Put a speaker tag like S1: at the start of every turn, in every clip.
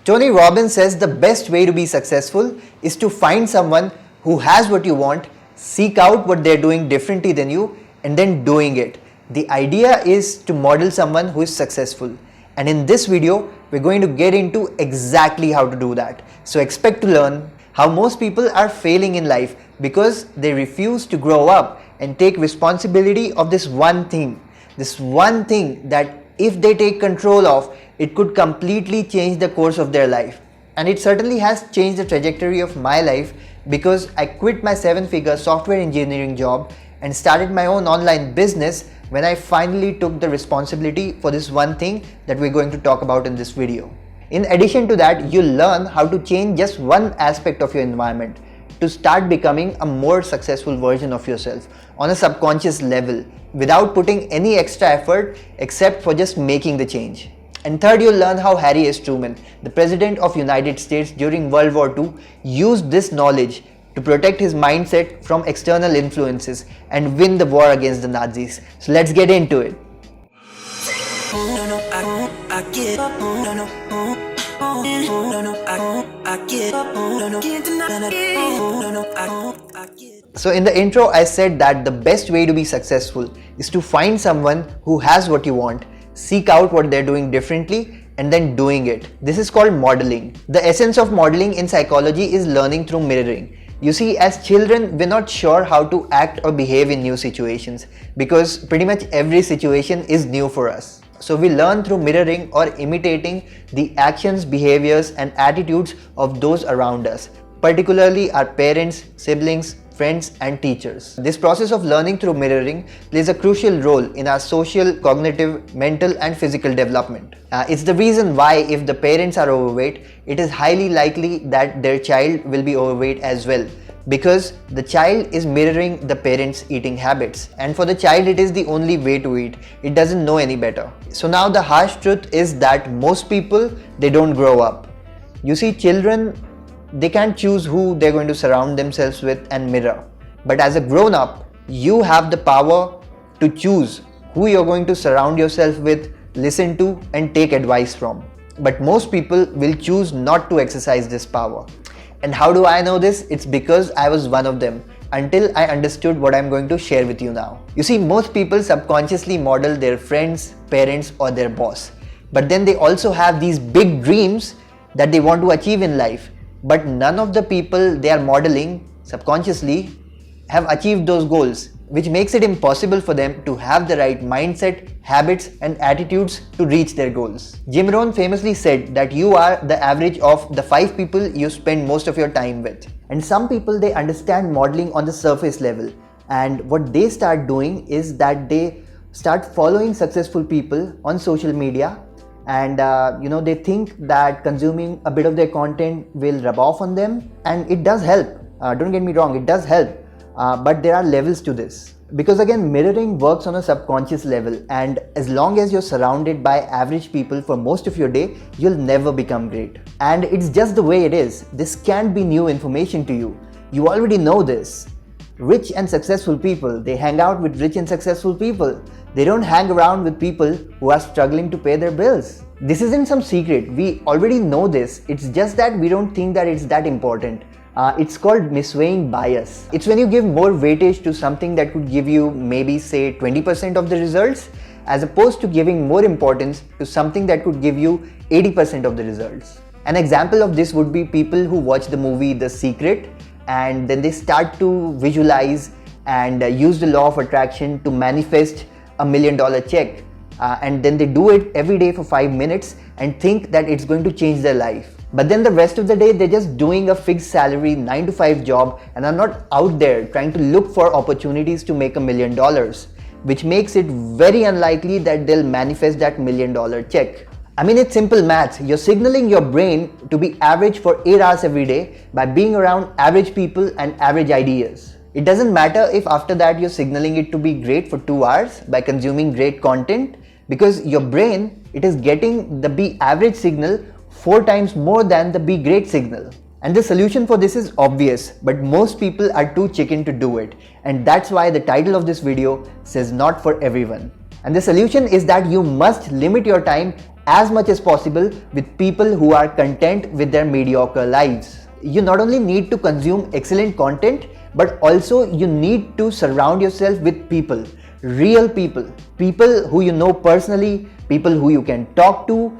S1: Tony Robbins says the best way to be successful is to find someone who has what you want, seek out what they're doing differently than you, and then doing it. The idea is to model someone who is successful. And in this video, we're going to get into exactly how to do that. So expect to learn how most people are failing in life because they refuse to grow up and take responsibility of this one thing that if they take control of, it could completely change the course of their life. And it certainly has changed the trajectory of my life because I quit my 7-figure software engineering job and started my own online business when I finally took the responsibility for this one thing that we're going to talk about in this video. In addition to that, you'll learn how to change just one aspect of your environment to start becoming a more successful version of yourself on a subconscious level without putting any extra effort except for just making the change. And third, you'll learn how Harry S. Truman, the President of United States during World War II, used this knowledge to protect his mindset from external influences and win the war against the Nazis. So let's get into it. So in the intro, I said that the best way to be successful is to find someone who has what you want, seek out what they're doing differently, and then doing it. This is called modeling. The essence of modeling in psychology is learning through mirroring. You see, as children, we're not sure how to act or behave in new situations because pretty much every situation is new for us. So we learn through mirroring or imitating the actions, behaviors, and attitudes of those around us, particularly our parents, siblings, friends, and teachers. This process of learning through mirroring plays a crucial role in our social, cognitive, mental, and physical development. It's the reason why if the parents are overweight, it is highly likely that their child will be overweight as well, because the child is mirroring the parents' eating habits, and for the child it is the only way to eat. It doesn't know any better. So now the harsh truth is that most people, they don't grow up. You see, children, they can't choose who they're going to surround themselves with and mirror. But as a grown-up, you have the power to choose who you're going to surround yourself with, listen to, and take advice from. But most people will choose not to exercise this power. And how do I know this? It's because I was one of them until I understood what I'm going to share with you now. You see, most people subconsciously model their friends, parents, or their boss. But then they also have these big dreams that they want to achieve in life. But none of the people they are modeling subconsciously have achieved those goals, which makes it impossible for them to have the right mindset, habits, and attitudes to reach their goals. Jim Rohn famously said that you are the average of the 5 people you spend most of your time with. And some people, they understand modeling on the surface level, and what they start doing is that they start following successful people on social media, and they think that consuming a bit of their content will rub off on them, and it does help. Don't get me wrong, it does help, but there are levels to this, because again, mirroring works on a subconscious level, and as long as you're surrounded by average people for most of your day, you'll never become great. And it's just the way it is. This can't be new information to you. You already know this. Rich and successful people, they hang out with rich and successful people. They don't hang around with people who are struggling to pay their bills. This isn't some secret. We already know this. It's just that we don't think that it's that important. It's called misweighing bias. It's when you give more weightage to something that could give you maybe say 20% of the results, as opposed to giving more importance to something that could give you 80% of the results. An example of this would be people who watch the movie The Secret and then they start to visualize and use the law of attraction to manifest $1 million check, and then they do it every day for 5 minutes and think that it's going to change their life. But then the rest of the day they're just doing a fixed salary 9-to-5 job and are not out there trying to look for opportunities to make $1 million, which makes it very unlikely that they'll manifest that $1 million check. I mean, it's simple maths. You're signaling your brain to be average for 8 hours every day by being around average people and average ideas. It doesn't matter if after that you're signaling it to be great for 2 hours by consuming great content, because your brain, it is getting the be average signal 4 times more than the be great signal. And the solution for this is obvious, but most people are too chicken to do it. And that's why the title of this video says not for everyone. And the solution is that you must limit your time as much as possible with people who are content with their mediocre lives. You not only need to consume excellent content, but also you need to surround yourself with people, real people, people who you know personally, people who you can talk to,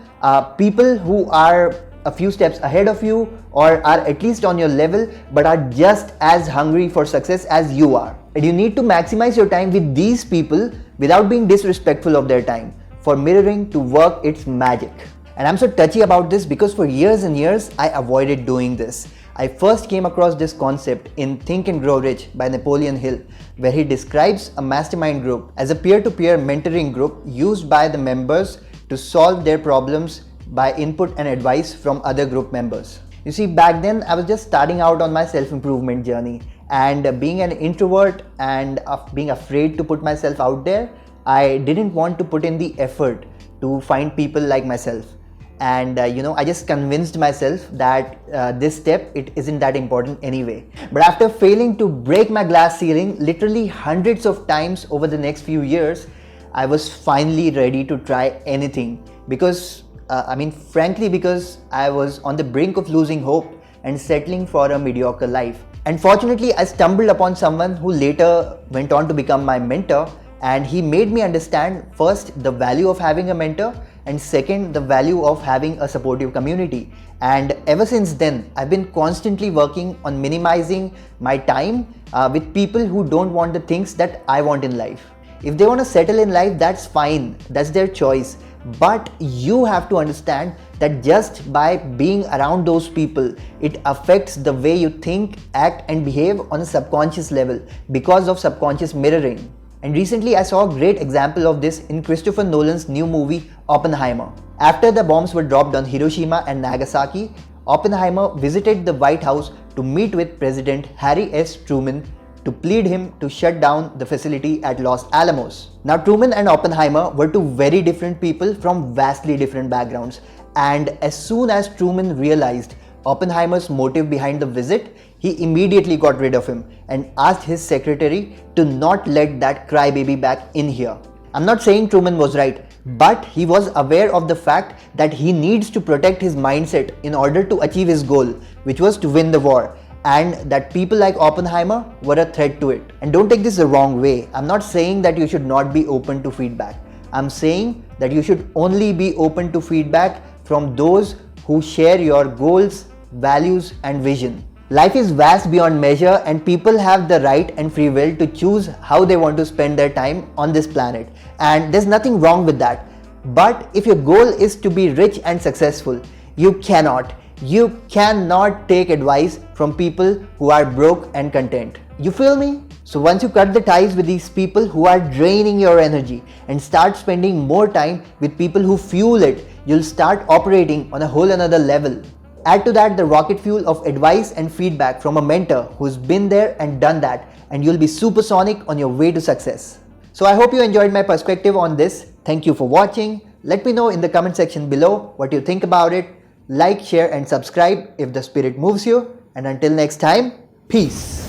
S1: people who are a few steps ahead of you or are at least on your level but are just as hungry for success as you are. And you need to maximize your time with these people without being disrespectful of their time for mirroring to work its magic. And I'm so touchy about this because for years and years I avoided doing this. I first came across this concept in Think and Grow Rich by Napoleon Hill, where he describes a mastermind group as a peer-to-peer mentoring group used by the members to solve their problems by input and advice from other group members. You see, back then I was just starting out on my self-improvement journey, and being an introvert and being afraid to put myself out there, I didn't want to put in the effort to find people like myself. And I just convinced myself that this step, it isn't that important anyway. But after failing to break my glass ceiling literally hundreds of times over the next few years, I was finally ready to try anything because frankly, because I was on the brink of losing hope and settling for a mediocre life. And fortunately, I stumbled upon someone who later went on to become my mentor, and he made me understand first the value of having a mentor, and second, the value of having a supportive community. And ever since then, I've been constantly working on minimizing my time with people who don't want the things that I want in life. If they want to settle in life, that's fine, that's their choice. But you have to understand that just by being around those people, it affects the way you think, act and behave on a subconscious level because of subconscious mirroring. And recently I saw a great example of this in Christopher Nolan's new movie Oppenheimer. After the bombs were dropped on Hiroshima and Nagasaki, Oppenheimer visited the White House to meet with President Harry S. Truman to plead him to shut down the facility at Los Alamos. Now, Truman and Oppenheimer were two very different people from vastly different backgrounds. And as soon as Truman realized Oppenheimer's motive behind the visit, he immediately got rid of him and asked his secretary to not let that crybaby back in here. I'm not saying Truman was right, but he was aware of the fact that he needs to protect his mindset in order to achieve his goal, which was to win the war, and that people like Oppenheimer were a threat to it. And don't take this the wrong way. I'm not saying that you should not be open to feedback. I'm saying that you should only be open to feedback from those who share your goals, values and vision. Life is vast beyond measure, and people have the right and free will to choose how they want to spend their time on this planet. And there's nothing wrong with that. But if your goal is to be rich and successful, you cannot take advice from people who are broke and content. You feel me? So once you cut the ties with these people who are draining your energy and start spending more time with people who fuel it, you'll start operating on a whole another level. Add to that the rocket fuel of advice and feedback from a mentor who's been there and done that, and you'll be supersonic on your way to success. So I hope you enjoyed my perspective on this. Thank you for watching. Let me know in the comment section below what you think about it. Like, share and subscribe if the spirit moves you. And until next time, peace.